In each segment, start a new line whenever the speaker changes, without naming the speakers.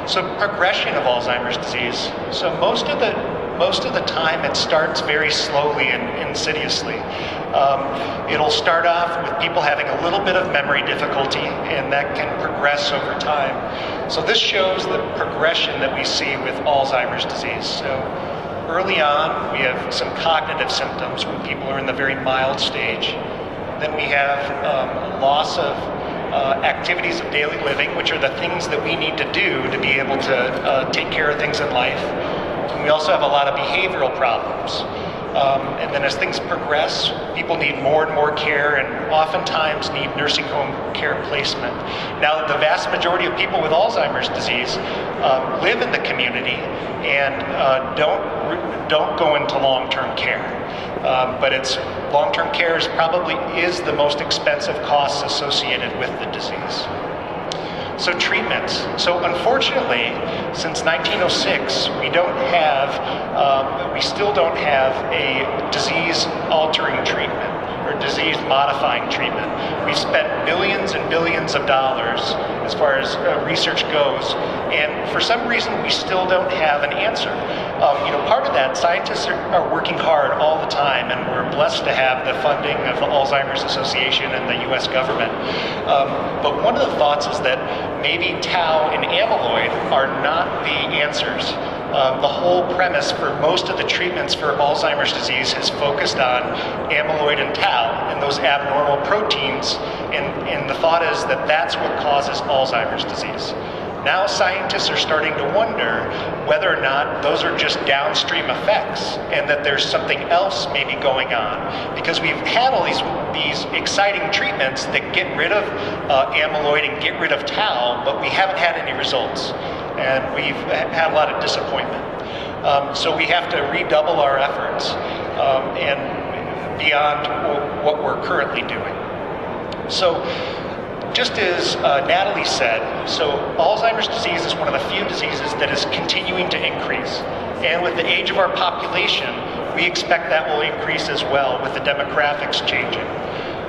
So progression of Alzheimer's disease. So most of the time it starts very slowly and insidiously. It'll start off with people having a little bit of memory difficulty, and that can progress over time. So this shows the progression that we see with Alzheimer's disease. So early on, we have some cognitive symptoms when people are in the very mild stage. Then we have loss of activities of daily living, which are the things that we need to do to be able to take care of things in life. And we also have a lot of behavioral problems. And then as things progress, people need more and more care and oftentimes need nursing home care placement. Now, the vast majority of people with Alzheimer's disease live in the community and don't go into long-term care. But long-term care is probably the most expensive cost associated with the disease. So treatments. So unfortunately, since 1906, we still don't have a disease-altering treatment or disease-modifying treatment. We've spent billions and billions of dollars as far as research goes, and for some reason we still don't have an answer. Part of that, scientists are working hard all the time, and we're blessed to have the funding of the Alzheimer's Association and the US government. But one of the thoughts is that maybe tau and amyloid are not the answers. The whole premise for most of the treatments for Alzheimer's disease has focused on amyloid and tau and those abnormal proteins, and the thought is that that's what causes Alzheimer's disease. Now scientists are starting to wonder whether or not those are just downstream effects and that there's something else maybe going on, because we've had all these exciting treatments that get rid of amyloid and get rid of tau, but we haven't had any results. And we've had a lot of disappointment. So we have to redouble our efforts and beyond what we're currently doing. So just as Natalie said, so Alzheimer's disease is one of the few diseases that is continuing to increase. And with the age of our population, we expect that will increase as well with the demographics changing.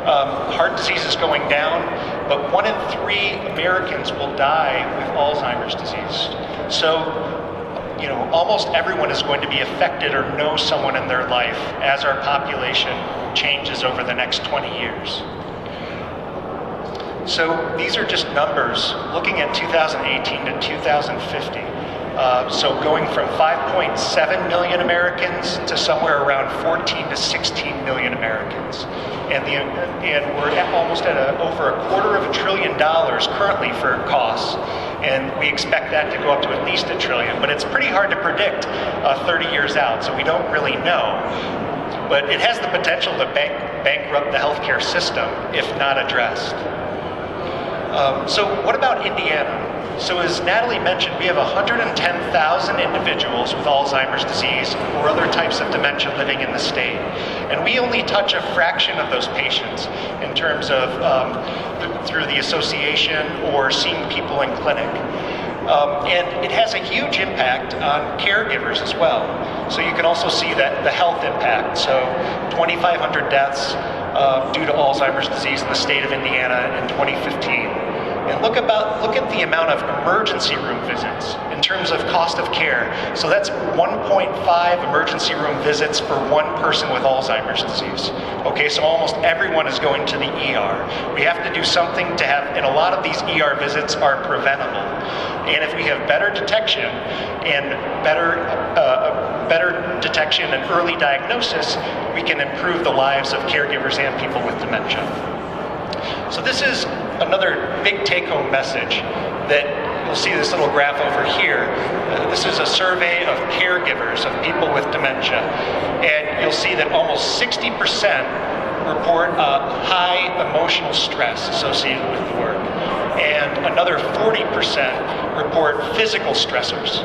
Heart disease is going down, but 1 in 3 Americans will die with Alzheimer's disease. So, almost everyone is going to be affected or know someone in their life as our population changes over the next 20 years. So these are just numbers looking at 2018 to 2050. So going from 5.7 million Americans to somewhere around 14 to 16 million Americans. And we're almost at over $250 billion currently for costs. And we expect that to go up to at least $1 trillion. But it's pretty hard to predict 30 years out, so we don't really know. But it has the potential to bankrupt the healthcare system if not addressed. So what about Indiana? So as Natalie mentioned, we have 110,000 individuals with Alzheimer's disease or other types of dementia living in the state. And we only touch a fraction of those patients in terms of through the association or seeing people in clinic. And it has a huge impact on caregivers as well. So you can also see that the health impact. So 2,500 deaths due to Alzheimer's disease in the state of Indiana in 2015. And look at the amount of emergency room visits in terms of cost of care. So that's 1.5 emergency room visits for one person with Alzheimer's disease. Okay, so almost everyone is going to the ER. We have to do something to have, and a lot of these ER visits are preventable. And if we have better detection and better detection and early diagnosis, we can improve the lives of caregivers and people with dementia. So this is another big take-home message that you'll see this little graph over here. This is a survey of caregivers of people with dementia. And you'll see that almost 60% report high emotional stress associated with the work. And another 40% report physical stressors.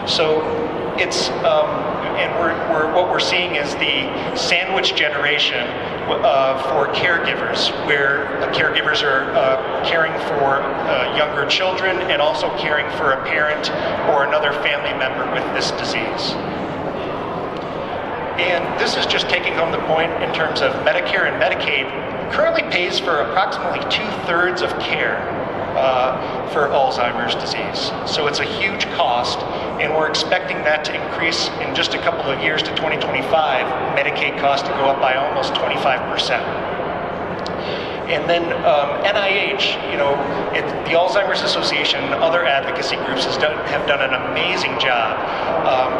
So it's, what we're seeing is the sandwich generation for caregivers, where caregivers are caring for younger children and also caring for a parent or another family member with this disease. And this is just taking home the point in terms of Medicare and Medicaid currently pays for approximately 2/3 of care. for Alzheimer's disease. So it's a huge cost, and we're expecting that to increase in just a couple of years to 2025, Medicaid costs to go up by almost 25%. And then NIH, the Alzheimer's Association and other advocacy groups have done an amazing job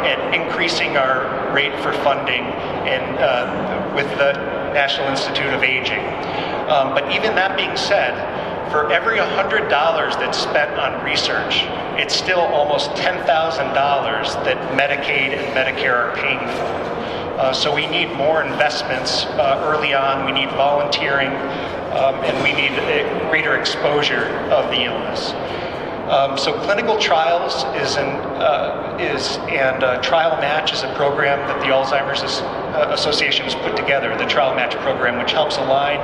at increasing our rate for funding and with the National Institute of Aging. But even that being said, for every $100 that's spent on research, it's still almost $10,000 that Medicaid and Medicare are paying for. So we need more investments early on. We need volunteering, and we need a greater exposure of the illness. So clinical trials and Trial Match is a program that the Alzheimer's Association has put together, the Trial Match program, which helps align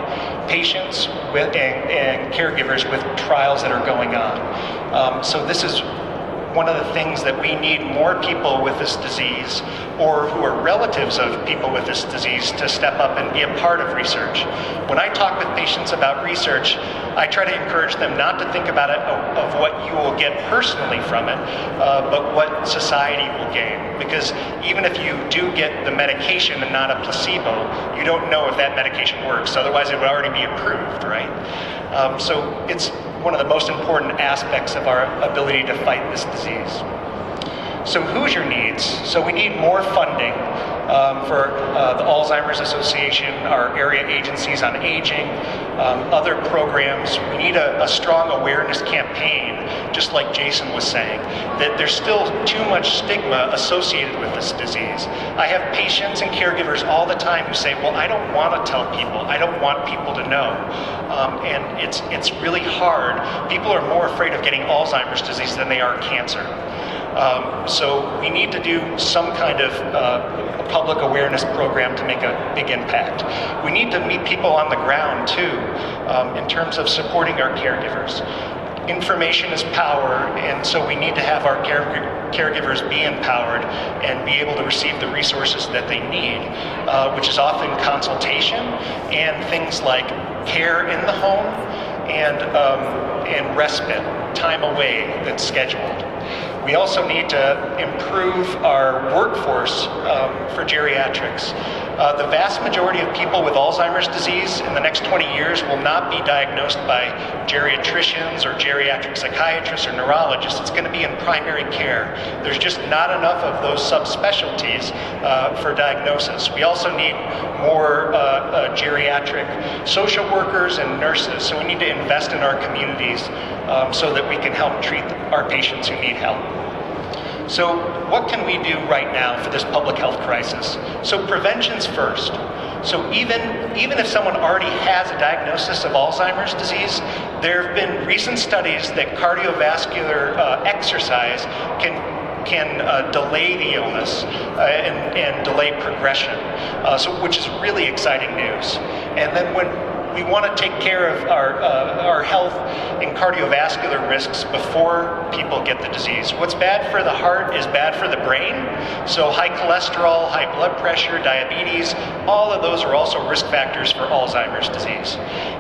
patients with and caregivers with trials that are going on. So this is one of the things that we need more people with this disease or who are relatives of people with this disease to step up and be a part of research. When I talk with patients about research, I try to encourage them not to think about it of what you will get personally from it, but what society will gain. Because even if you do get the medication and not a placebo, you don't know if that medication works. Otherwise, it would already be approved, right? So it's one of the most important aspects of our ability to fight this disease. So Hoosier needs, so we need more funding for the Alzheimer's Association, our area agencies on aging, other programs. We need a strong awareness campaign, just like Jason was saying, that there's still too much stigma associated with this disease. I have patients and caregivers all the time who say, well, I don't want to tell people. I don't want people to know. And it's really hard. People are more afraid of getting Alzheimer's disease than they are cancer. So we need to do some kind of a public awareness program to make a big impact. We need to meet people on the ground too, in terms of supporting our caregivers. Information is power, and so we need to have our caregivers be empowered and be able to receive the resources that they need, which is often consultation and things like care in the home and respite, time away that's scheduled. We also need to improve our workforce for geriatrics. The vast majority of people with Alzheimer's disease in the next 20 years will not be diagnosed by geriatricians or geriatric psychiatrists or neurologists. It's going to be in primary care. There's just not enough of those subspecialties for diagnosis. We also need more geriatric social workers and nurses. So we need to invest in our communities so that we can help treat our patients who need help. So what can we do right now for this public health crisis? So prevention's first. So even if someone already has a diagnosis of Alzheimer's disease, there have been recent studies that cardiovascular exercise can delay the illness and delay progression, which is really exciting news. And then when we want to take care of our health and cardiovascular risks before people get the disease. What's bad for the heart is bad for the brain. So high cholesterol, high blood pressure, diabetes, all of those are also risk factors for Alzheimer's disease.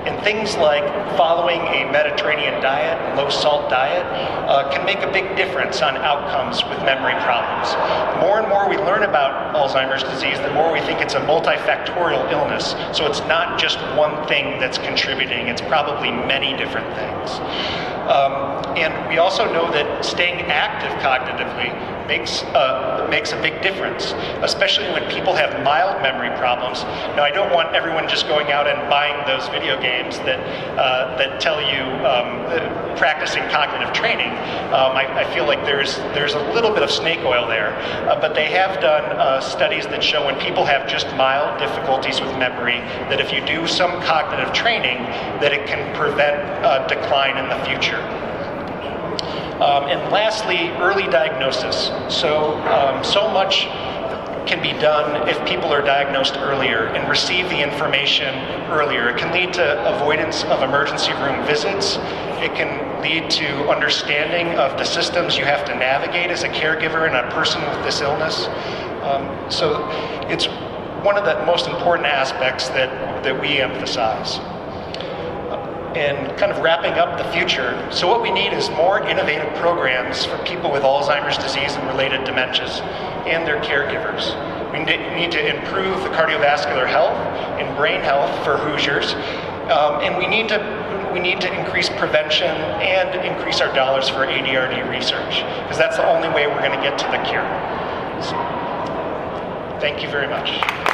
And things like following a Mediterranean diet, low salt diet, can make a big difference on outcomes with memory problems. More and more we learn about Alzheimer's disease, the more we think it's a multifactorial illness. So it's not just one thing that's contributing. It's probably many different things. And we also know that staying active cognitively makes a big difference, especially when people have mild memory problems. Now, I don't want everyone just going out and buying those video games that tell you practicing cognitive training. I feel like there's a little bit of snake oil there, but they have done studies that show when people have just mild difficulties with memory, that if you do some cognitive training, that it can prevent decline in the future. And lastly, early diagnosis. So much can be done if people are diagnosed earlier and receive the information earlier. It can lead to avoidance of emergency room visits. It can lead to understanding of the systems you have to navigate as a caregiver and a person with this illness. So it's one of the most important aspects that we emphasize. and kind of wrapping up the future. So what we need is more innovative programs for people with Alzheimer's disease and related dementias and their caregivers. We need to improve the cardiovascular health and brain health for Hoosiers, and we need to increase prevention and increase our dollars for ADRD research, because that's the only way we're going to get to the cure. So, thank you very much.